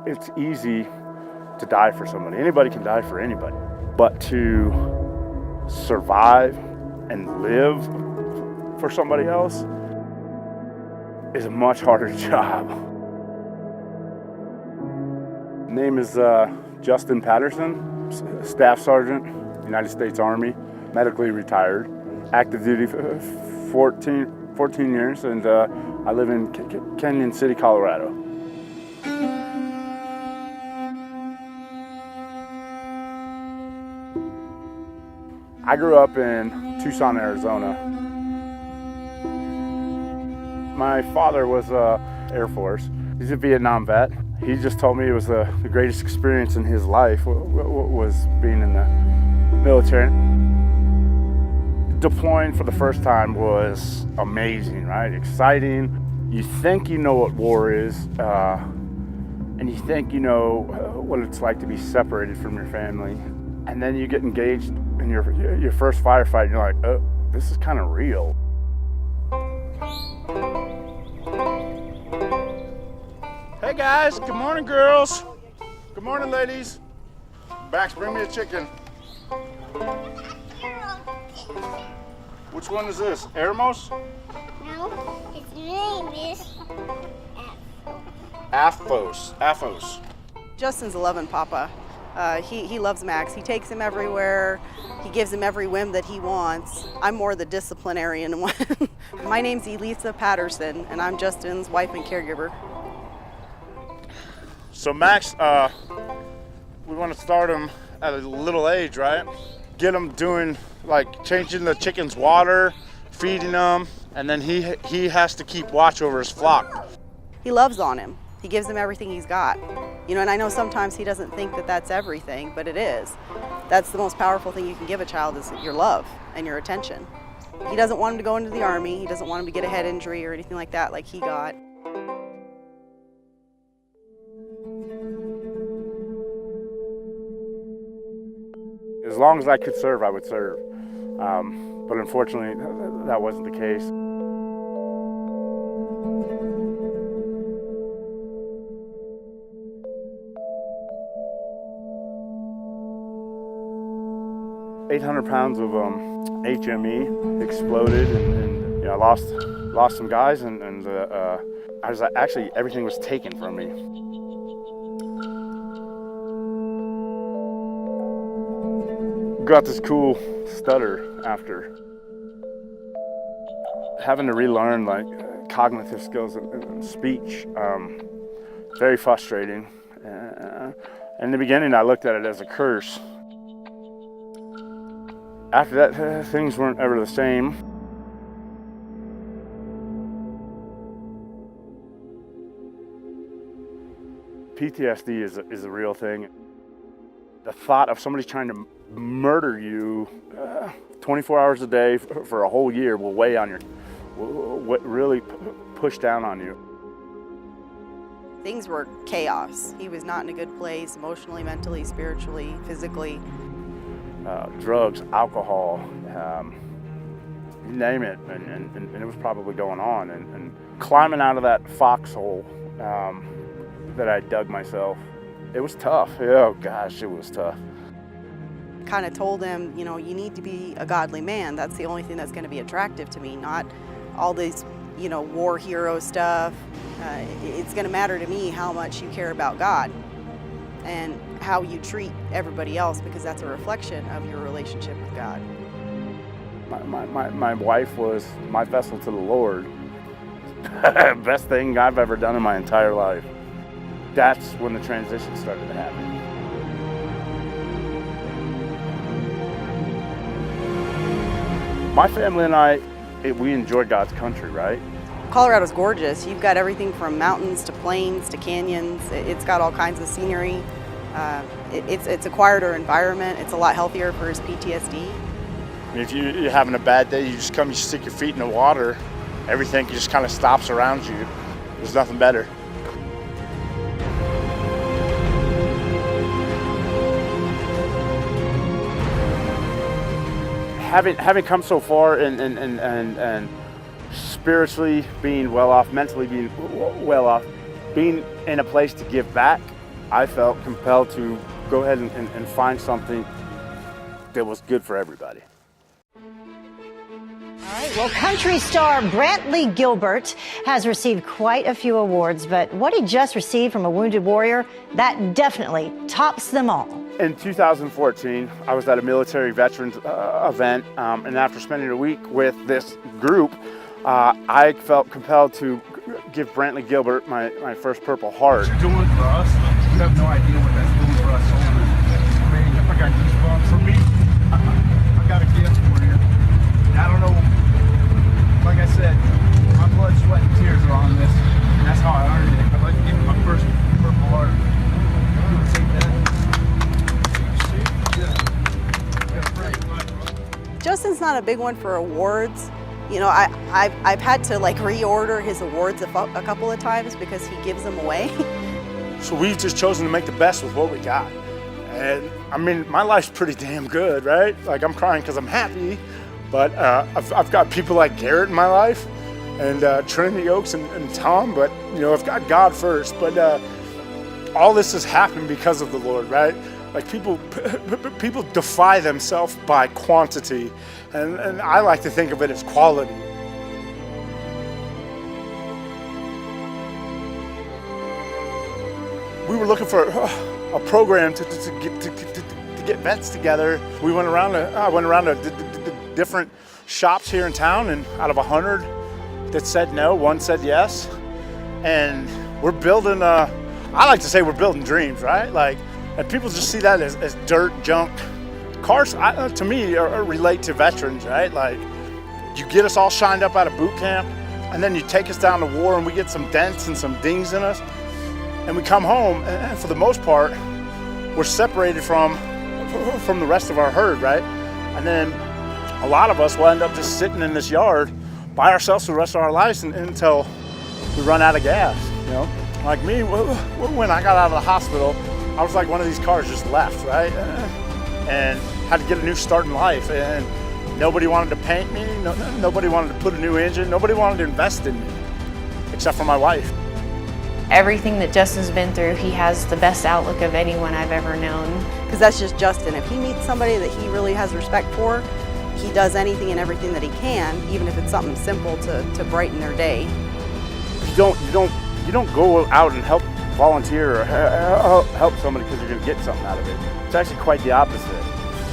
It's easy to die for somebody. Anybody can die for anybody. But to survive and live for somebody else is a much harder job. Name is Justin Patterson, Staff Sergeant, United States Army, medically retired, active duty for 14 years, and I live in Canyon City, Colorado. I grew up in Tucson, Arizona. My father was Air Force. He's a Vietnam vet. He just told me it was the greatest experience in his life was being in the military. Deploying for the first time was amazing, right? Exciting. You think you know what war is, and you think you know what it's like to be separated from your family. And then you get engaged in your first firefight, and you're like, oh, this is kind of real. Hey guys, good morning girls. Good morning ladies. Max, bring me a chicken. Which one is this? Eremos? No, its name is Aphos. Justin's a loving papa. He loves Max. He takes him everywhere. He gives him every whim that he wants. I'm more the disciplinarian one. My name's Elisa Patterson, and I'm Justin's wife and caregiver. So Max, we want to start him at a little age, right? Get him doing, like, changing the chicken's water, feeding them, and then he has to keep watch over his flock. He loves on him. He gives him everything he's got. You know, and I know sometimes he doesn't think that that's everything, but it is. That's the most powerful thing you can give a child is your love and your attention. He doesn't want him to go into the Army. He doesn't want him to get a head injury or anything like that like he got. As long as I could serve, I would serve. But unfortunately, that wasn't the case. $800 pounds of HME exploded, and I lost some guys, and I was actually, everything was taken from me. Got this cool stutter after having to relearn like cognitive skills and speech. Very frustrating. In the beginning, I looked at it as a curse. After that, things weren't ever the same. PTSD is a real thing. The thought of somebody trying to murder you 24 hours a day for a whole year will weigh on really push down on you. Things were chaos. He was not in a good place emotionally, mentally, spiritually, physically. Drugs, alcohol, you name it, and it was probably going on. And climbing out of that foxhole that I dug myself, it was tough. Oh gosh, it was tough. Kind of told him, you know, you need to be a godly man. That's the only thing that's going to be attractive to me, not all these, you know, war hero stuff. It's going to matter to me how much you care about God and how you treat everybody else, because that's a reflection of your relationship with God. My wife was my vessel to the Lord. Best thing I've ever done in my entire life. That's when the transition started to happen. My family and I, we enjoy God's country, right? Colorado's gorgeous. You've got everything from mountains to plains to canyons. It's got all kinds of scenery. It's a quieter environment. It's a lot healthier for his PTSD. If you're having a bad day, you just come, you stick your feet in the water, everything just kind of stops around you. There's nothing better. Having come so far and spiritually being well off, mentally being well off, being in a place to give back I felt compelled to go ahead and find something that was good for everybody. All right, well, country star Brantley Gilbert has received quite a few awards, but what he just received from a wounded warrior, that definitely tops them all. In 2014, I was at a military veterans event, and after spending a week with this group, I felt compelled to give Brantley Gilbert my first Purple Heart. What you're doing for us, you have no idea what that's doing for us soldiers. Man, I got goosebumps. For me, I got a gift for you. I don't know, like I said, my blood, sweat, and tears are on this, and that's how I earned it. I'd like to give you my first Purple Heart. You want to take that? Justin's not a big one for awards. You know, I've had to like reorder his awards a couple of times because he gives them away. So we've just chosen to make the best with what we got. And I mean, my life's pretty damn good, right? Like, I'm crying because I'm happy, but I've got people like Garrett in my life, and Trinity Oaks and Tom, but you know, I've got God first. But all this has happened because of the Lord, right? Like, people defy themselves by quantity, and I like to think of it as quality. We were looking for a program to get vets together. We went around. I went around to different shops here in town, and out of 100 that said no, one said yes. And we're building. I like to say we're building dreams, right? Like, and people just see that as dirt, junk. Cars, to me, relate to veterans, right? Like, you get us all shined up out of boot camp, and then you take us down to war, and we get some dents and some dings in us, and we come home, and for the most part, we're separated from the rest of our herd, right? And then a lot of us will end up just sitting in this yard by ourselves for the rest of our lives until we run out of gas, you know? Like me, when I got out of the hospital, I was like one of these cars just left, right? And had to get a new start in life, and nobody wanted to paint me, nobody wanted to put a new engine, nobody wanted to invest in me, except for my wife. Everything that Justin's been through, he has the best outlook of anyone I've ever known. Because that's just Justin. If he meets somebody that he really has respect for, he does anything and everything that he can, even if it's something simple to brighten their day. You don't go out and help volunteer or help somebody because you're going to get something out of it. It's actually quite the opposite.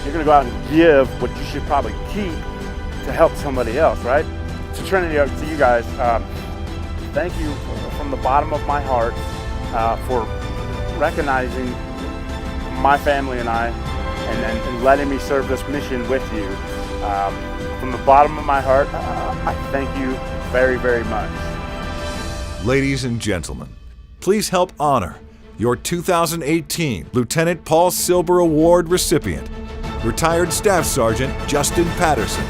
You're going to go out and give what you should probably keep to help somebody else, right? To Trinity, to you guys, thank you from the bottom of my heart for recognizing my family and I, and letting me serve this mission with you. From the bottom of my heart, I thank you very, very much. Ladies and gentlemen, please help honor your 2018 Lieutenant Paul Silber Award recipient, Retired Staff Sergeant Justin Patterson.